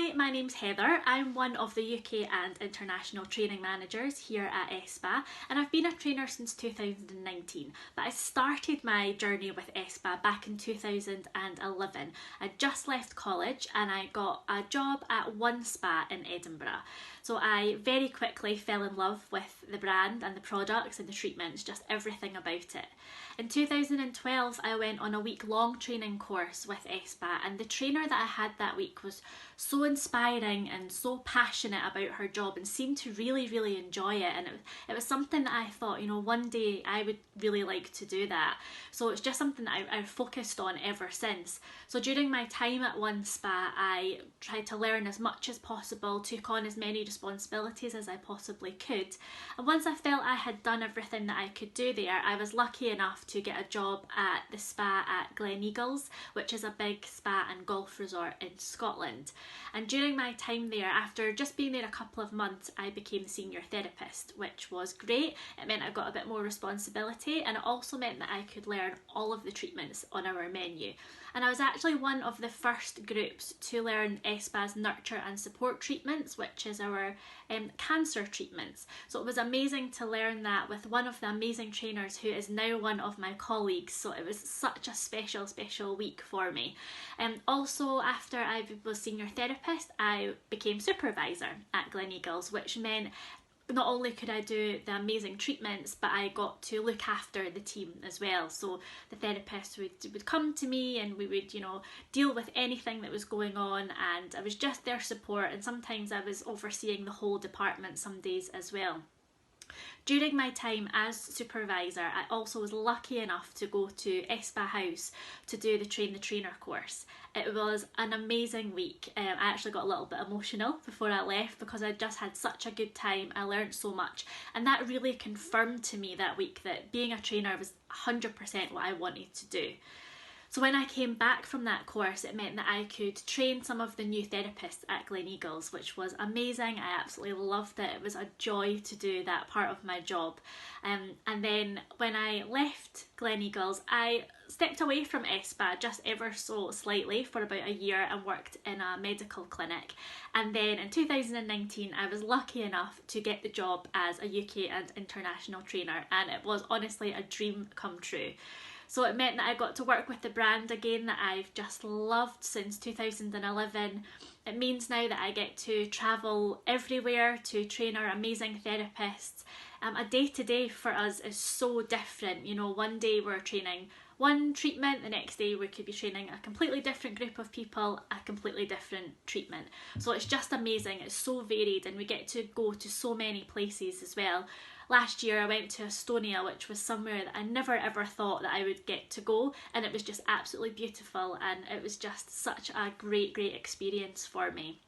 Hi, my name's Heather. I'm one of the UK and international training managers here at ESPA, and I've been a trainer since 2019, but I started my journey with ESPA back in 2011. I just left college and I got a job at one spa in Edinburgh. So I very quickly fell in love with the brand and the products and the treatments, just everything about it. In 2012, I went on a week-long training course with ESPA, and the trainer that I had that week was so inspiring and so passionate about her job and seemed to really enjoy it. And it was something that I thought, one day I would really like to do that. So it's just something that I've focused on ever since. So during my time at one spa, I tried to learn as much as possible, took on as many responsibilities as I possibly could. And once I felt I had done everything that I could do there, I was lucky enough to get a job at the spa at Gleneagles, which is a big spa and golf resort in Scotland. And during my time there, after just being there a couple of months, I became senior therapist, which was great. It meant I got a bit more responsibility, and it also meant that I could learn all of the treatments on our menu. And I was actually one of the first groups to learn ESPA's nurture and support treatments, which is our cancer treatments. So it was amazing to learn that with one of the amazing trainers who is now one of my colleagues. So it was such a special week for me. Also, after I was senior therapist, I became supervisor at Gleneagles, which meant not only could I do the amazing treatments, but I got to look after the team as well. So the therapist would come to me and we would, deal with anything that was going on, and I was just their support, and sometimes I was overseeing the whole department some days as well. During my time as supervisor, I also was lucky enough to go to ESPA House to do the Train the Trainer course. It was an amazing week. I actually got a little bit emotional before I left because I just had such a good time. I learned so much, and that really confirmed to me that week that being a trainer was 100% what I wanted to do. So when I came back from that course, it meant that I could train some of the new therapists at Gleneagles, which was amazing. I absolutely loved it. It was a joy to do that part of my job. And then when I left Gleneagles, I stepped away from ESPA just ever so slightly for about a year and worked in a medical clinic. And then in 2019, I was lucky enough to get the job as a UK and international trainer, and it was honestly a dream come true. So it meant that I got to work with the brand again that I've just loved since 2011. It means now that I get to travel everywhere to train our amazing therapists. A day-to-day for us is so different. One day we're training one treatment, the next day we could be training a completely different group of people, a completely different treatment. So it's just amazing, it's so varied, and we get to go to so many places as well. Last year I went to Estonia, which was somewhere that I never ever thought that I would get to go, and it was just absolutely beautiful, and it was just such a great experience for me.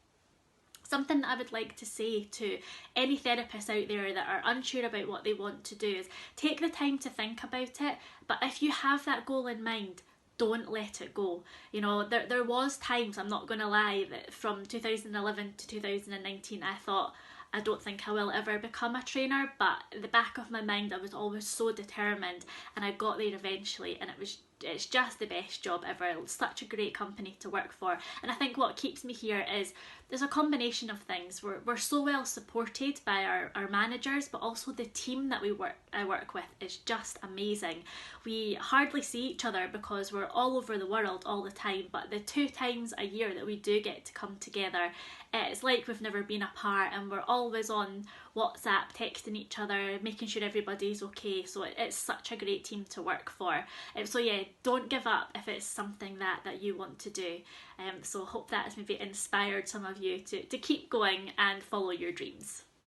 Something that I would like to say to any therapists out there that are unsure about what they want to do is take the time to think about it, but if you have that goal in mind, don't let it go. There was times, I'm not going to lie, that from 2011 to 2019 I thought, I don't think I will ever become a trainer, but in the back of my mind I was always so determined, and I got there eventually, and it's just the best job ever. It's such a great company to work for, and I think what keeps me here is there's a combination of things. We're so well supported by our managers, but also the team that I work with is just amazing. We hardly see each other because we're all over the world all the time, but the 2 times a year that we do get to come together, it's like we've never been apart, and we're always on WhatsApp texting each other, making sure everybody's okay. So it's such a great team to work for. So yeah, don't give up if it's something that you want to do. So hope that has maybe inspired some of you to keep going and follow your dreams.